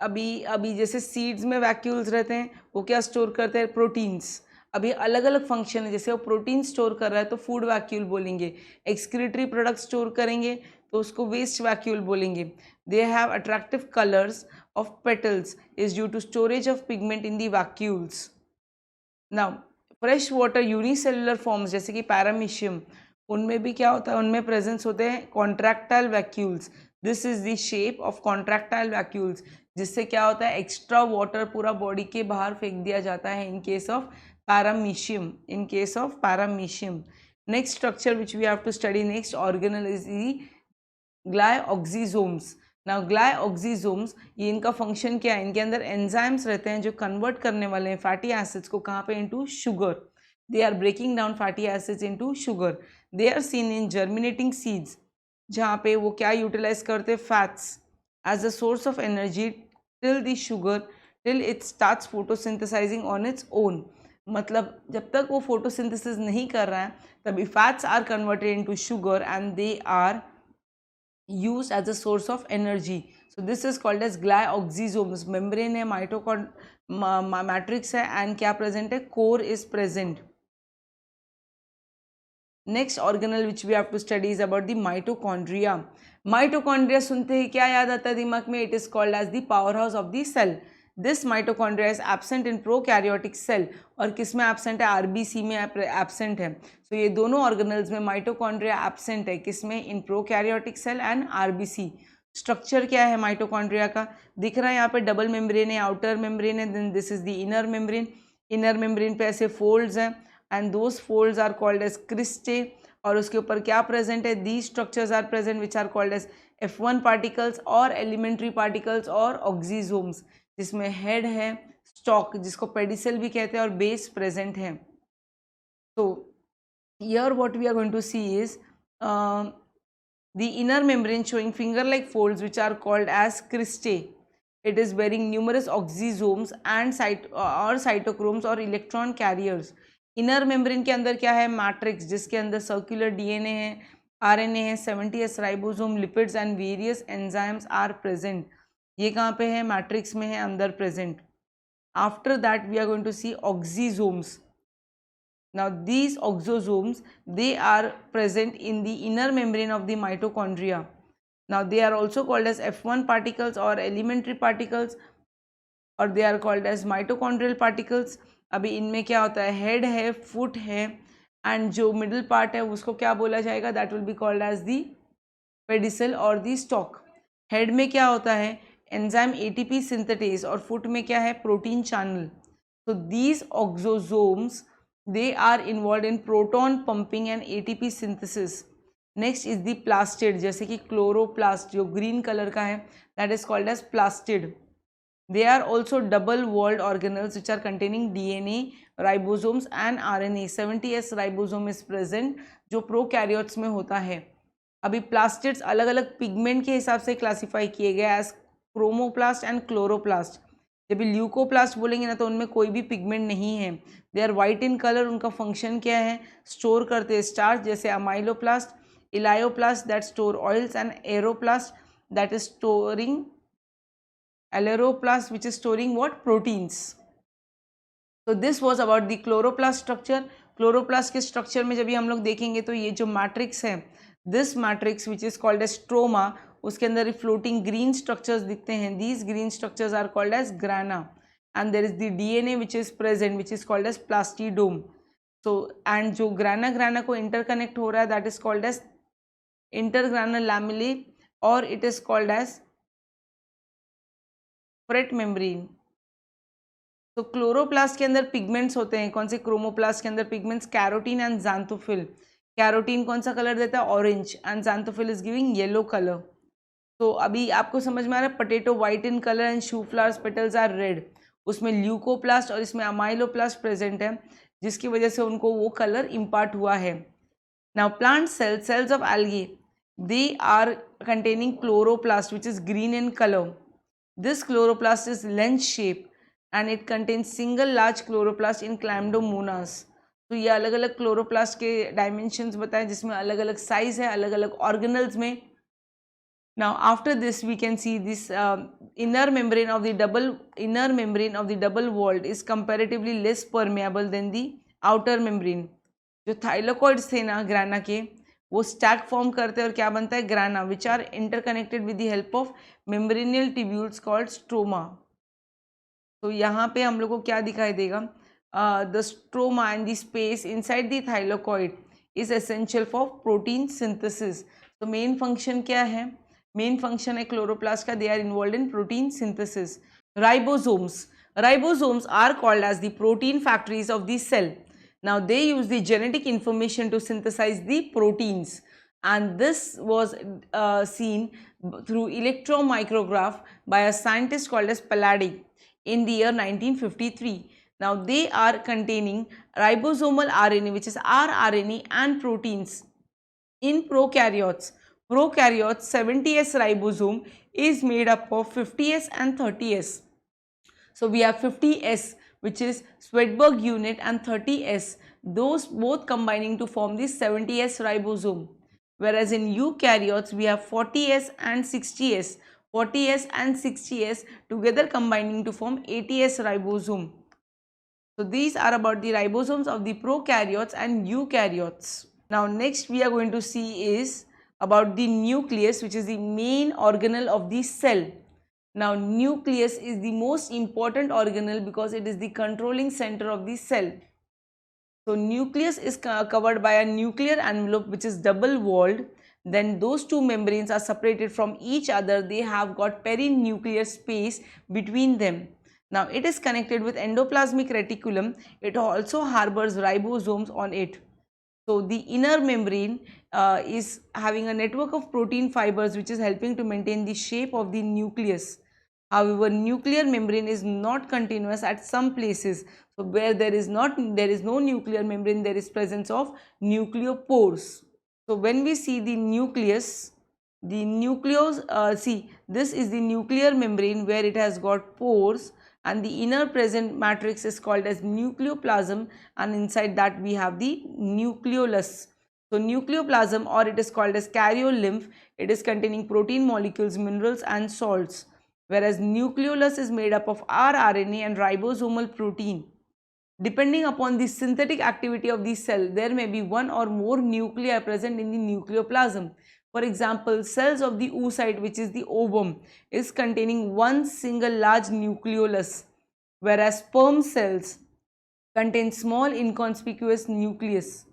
अभी जैसे seeds में vacuoles रहते हैं, वो क्या स्टोर करते हैं? प्रोटीन्स. अभी अलग अलग फंक्शन है, जैसे वो प्रोटीन स्टोर कर रहा है तो फूड वैक्यूल बोलेंगे. एक्सक्रीटरी प्रोडक्ट स्टोर करेंगे तो उसको वेस्ट वैक्यूल बोलेंगे. They have attractive colours of petals is due to storage of pigment in the vacuoles. Now fresh water unicellular forms जैसे कि पैरामीशियम, उनमें भी क्या होता है? उनमें प्रेजेंस होते हैं contractile vacuoles. This is the shape of contractile vacuoles, जिससे क्या होता है? एक्स्ट्रा वाटर पूरा बॉडी के बाहर फेंक दिया जाता है in case of paramecium. In case of paramecium. Next structure which we have to study, next organelle is the glyoxysomes. Now glyoxysomes, ये इनका फंक्शन क्या है, इनके अंदर एंजाइम्स रहते हैं जो कन्वर्ट करने वाले हैं फैटी एसिड्स को कहाँ पे, into sugar. They are breaking down fatty acids into sugar. They are seen in germinating seeds, जहाँ पे वो क्या यूटिलाइज करते हैं, fats as a source of energy till the sugar till it starts photosynthesizing on its own. मतलब जब तक वो फोटोसिंथेसिस नहीं कर रहा है तभी fats are converted into sugar and they are used as a source of energy. So this is called as glyoxysomes. Membrane है, matrix है, and क्या present है, core is present. Next organelle which we have to study is about the mitochondria. Mitochondria सुनते ही क्या याद आता है दिमाग में, it is called as the powerhouse of the cell. This mitochondria is absent in prokaryotic cell. और किस में absent है, RBC में absent है. So ये दोनों organelles में mitochondria absent है, किस में, in prokaryotic cell and RBC. Structure क्या है माइटोकॉन्ड्रिया का, दिख रहा है यहाँ पे, डबल मेम्ब्रेन है, आउटर मेम्ब्रेन है, then this is the inner membrane. Inner membrane पे ऐसे फोल्ड्स हैं and those folds are called as cristae. और उसके ऊपर क्या प्रेजेंट है, these structures are present which are called as F1 particles और एलिमेंट्री पार्टिकल्स और ऑक्सीजोम्स, जिसमें हेड है, स्टॉक जिसको पेडिसल भी कहते हैं, और बेस प्रेजेंट है. तो here what we are going to see is the inner membrane showing finger like folds which are called as cristae. It is bearing numerous oxysomes and cytochromes or electron carriers. Inner membrane के अंदर क्या है, matrix, जिसके अंदर circular DNA है, RNA है, 70S ribosome, lipids and various enzymes are present. ये कहाँ पे है, मैट्रिक्स में है, अंदर present. After that we are going to see oxysomes. Now these oxysomes, they are present in the inner membrane of the mitochondria. Now they are also called as F1 particles or elementary particles, or they are called as mitochondrial particles. अभी इनमें क्या होता है, head है, foot है, and जो middle part है उसको क्या बोला जाएगा, that will be called as the pedicel और दी स्टॉक. हेड में क्या होता है, एंजाइम ATP सिंथेटेज, और फुट में क्या है, protein channel. So these oxysomes, they are involved in proton pumping and ATP synthesis. Next is the plastid, जैसे कि chloroplast जो green color का है, that is called as plastid. They are also double-walled organelles which are containing DNA, ribosomes and RNA. 70S ribosome is present जो prokaryotes में होता है. अभी plastids अलग अलग pigment के हिसाब से classify किए गए as chromoplast and chloroplast. जब ल्यूकोप्लास्ट बोलेंगे ना तो उनमें कोई भी पिगमेंट नहीं है, they are white in colour. उनका फंक्शन क्या है, स्टोर करते हैं स्टार्च, जैसे amyloplast, elaioplast that store oils, and aleuroplast that is storing, aleuroplast which is storing what, proteins. So this was about the chloroplast structure. Chloroplast के structure में जब हम लोग देखेंगे तो ये जो मैट्रिक्स है, this matrix which is called as stroma, उसके अंदर फ्लोटिंग ग्रीन स्ट्रक्चर्स दिखते हैं. These green structures are called as grana, and there is the DNA which is present which is called as plastidome. So and जो grana को interconnect हो रहा है, that is called as intergranal lamellae, और it is called as fret membrane. तो chloroplast के अंदर pigments होते हैं, कौन से, क्रोमोप्लास्ट के अंदर pigments, carotene and xanthophyll. Carotene कौन सा कलर देता है, orange, and xanthophyll is giving yellow colour. तो अभी आपको समझ में आ रहा है, potato white in colour and shoe flowers petals are red. उसमें ल्यूकोप्लास्ट और इसमें अमाइलोप्लास्ट प्रेजेंट है, जिसकी वजह से उनको वो कलर इम्पार्ट हुआ है. Now plant cells of algae, they are containing chloroplast which is green in color. This chloroplast is lens shape and it contains single large chloroplast in Chlamydomonas. तो ये अलग अलग क्लोरोप्लास्ट के डायमेंशंस बताए, जिसमें अलग अलग साइज है, अलग अलग ऑर्गेनल्स में. Now after this we can see this inner membrane of the double walled is comparatively less permeable than the outer membrane. जो thylakoids थे ना ग्राना के, वो स्टैक फॉर्म करते हैं और क्या बनता है, grana, which are interconnected with the help of membranial tubules called stroma. तो यहाँ पे हम लोग को क्या दिखाई देगा, the stroma and the space inside the thylakoid is essential for protein synthesis. तो मेन फंक्शन क्या है, मेन फंक्शन है क्लोरोप्लास्ट का, they are involve in protein synthesis. Ribosomes are called as the protein factories of the cell. Now they use the genetic information to synthesize the proteins, and this was seen through electron micrograph by a scientist called as Pallady in the year 1953. Now they are containing ribosomal RNA, which is rRNA, and proteins in prokaryotes. Prokaryotes 70S ribosome is made up of 50S and 30S. So we have 50S, which is Swedberg unit, and 30S, those both combining to form the 70S ribosome. Whereas in eukaryotes we have 40S and 60S, 40S and 60S together combining to form 80S ribosome. So these are about the ribosomes of the prokaryotes and eukaryotes. Now next we are going to see is about the nucleus, which is the main organelle of the cell. Now nucleus is the most important organelle because it is the controlling center of the cell. So nucleus is covered by a nuclear envelope which is double walled. Then those two membranes are separated from each other. They have got perinuclear space between them. Now it is connected with endoplasmic reticulum. It also harbors ribosomes on it. So the inner membrane is having a network of protein fibers which is helping to maintain the shape of the nucleus. However, nuclear membrane is not continuous at some places. So where there is no nuclear membrane, there is presence of nucleopores. So when we see the nucleus, the nucleus, see, this is the nuclear membrane where it has got pores, and the inner present matrix is called as nucleoplasm, and inside that we have the nucleolus. So nucleoplasm, or it is called as karyolymph, it is containing protein molecules, minerals and salts, whereas nucleolus is made up of rRNA and ribosomal protein. Depending upon the synthetic activity of the cell, there may be one or more nuclei present in the nucleoplasm. For example, cells of the oocyte, which is the ovum, is containing one single large nucleolus, whereas sperm cells contain small inconspicuous nucleus.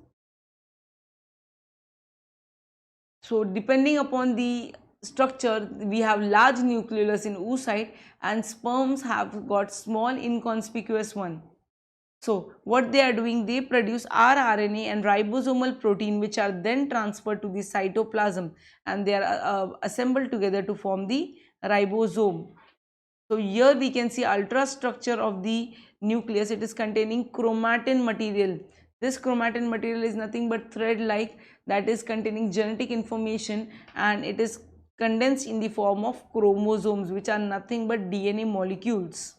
So depending upon the structure, we have large nucleolus in oocyte and sperms have got small inconspicuous one. So what they are doing, they produce rRNA and ribosomal protein, which are then transferred to the cytoplasm, and they are assembled together to form the ribosome. So here we can see ultrastructure of the nucleus. It is containing chromatin material. This chromatin material is nothing but thread like, that is containing genetic information, and it is condensed in the form of chromosomes, which are nothing but DNA molecules.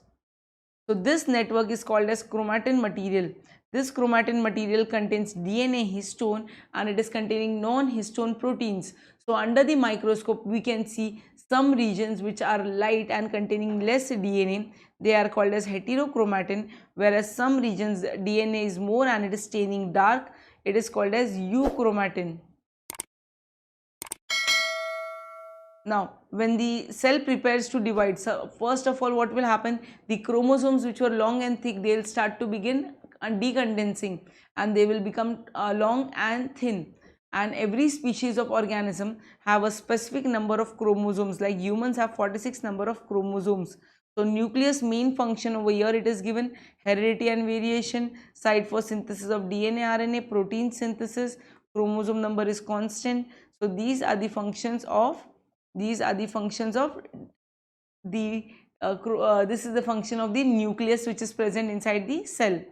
So this network is called as chromatin material. This chromatin material contains DNA histone, and it is containing non-histone proteins. So under the microscope we can see some regions which are light and containing less DNA. They are called as heterochromatin, whereas some regions DNA is more and it is staining dark. It is called as euchromatin. Now, when the cell prepares to divide, so first of all, what will happen? The chromosomes which were long and thick, they will start to begin decondensing, and they will become long and thin. And every species of organism have a specific number of chromosomes. Like humans have 46 number of chromosomes. So nucleus main function over here, it is given heredity and variation, site for synthesis of DNA, RNA, protein synthesis, chromosome number is constant. So these are the functions of this is the function of the nucleus which is present inside the cell.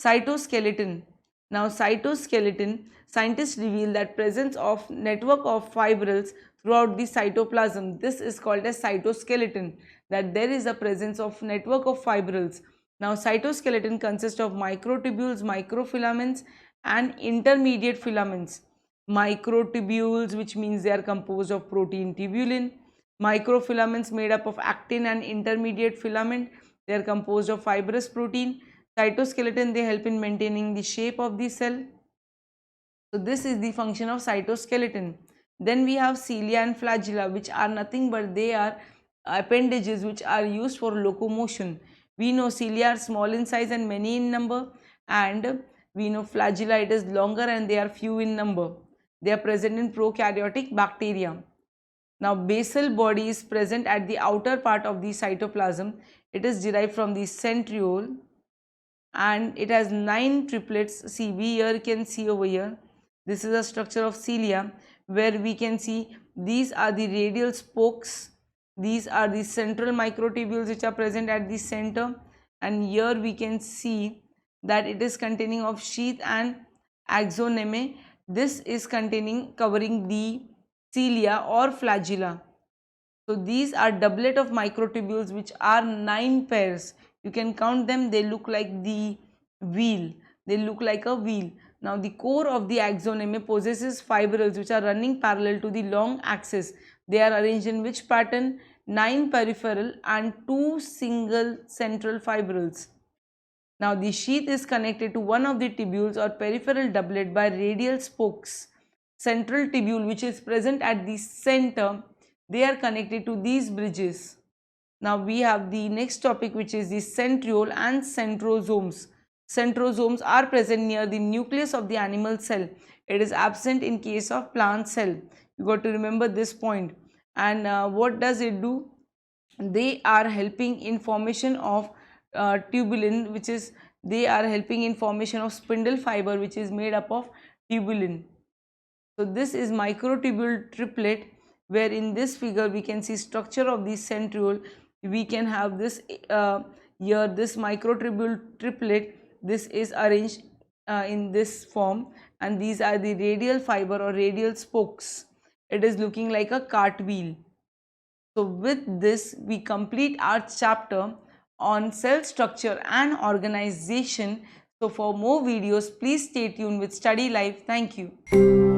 Cytoskeleton. Now cytoskeleton, scientists reveal that presence of network of fibrils throughout the cytoplasm. This is called as cytoskeleton, that there is a presence of network of fibrils. Now cytoskeleton consists of microtubules, microfilaments and intermediate filaments. Microtubules, which means they are composed of protein tubulin. Microfilaments made up of actin, and intermediate filament, they are composed of fibrous protein. Cytoskeleton, they help in maintaining the shape of the cell. So this is the function of cytoskeleton. Then we have cilia and flagella, which are nothing but they are appendages which are used for locomotion. We know cilia are small in size and many in number, and we know flagella, it is longer and they are few in number. They are present in prokaryotic bacteria. Now basal body is present at the outer part of the cytoplasm. It is derived from the centriole. and it has 9 triplets. See, we here can see over here, this is a structure of cilia, where we can see these are the radial spokes, these are the central microtubules which are present at the center, and here we can see that it is containing of sheath and axoneme. This is covering the cilia or flagella. So these are doublet of microtubules which are 9 pairs. You can count them, they look like the wheel. They look like a wheel. Now the core of the axoneme possesses fibrils which are running parallel to the long axis. They are arranged in which pattern? 9 peripheral and 2 single central fibrils. Now the sheath is connected to one of the tubules or peripheral doublet by radial spokes. Central tubule which is present at the center, they are connected to these bridges. Now we have the next topic, which is the centriole and centrosomes. Centrosomes are present near the nucleus of the animal cell. It is absent in case of plant cell. You got to remember this point. And what does it do? They are helping in formation of tubulin, which is they are helping in formation of spindle fiber, which is made up of tubulin. So this is microtubule triplet, where in this figure we can see structure of the centriole. We can have this here, this microtubule triplet. This is arranged in this form, and these are the radial fiber or radial spokes. It is looking like a cartwheel. So with this we complete our chapter on cell structure and organization. So for more videos, please stay tuned with Study Live. Thank you.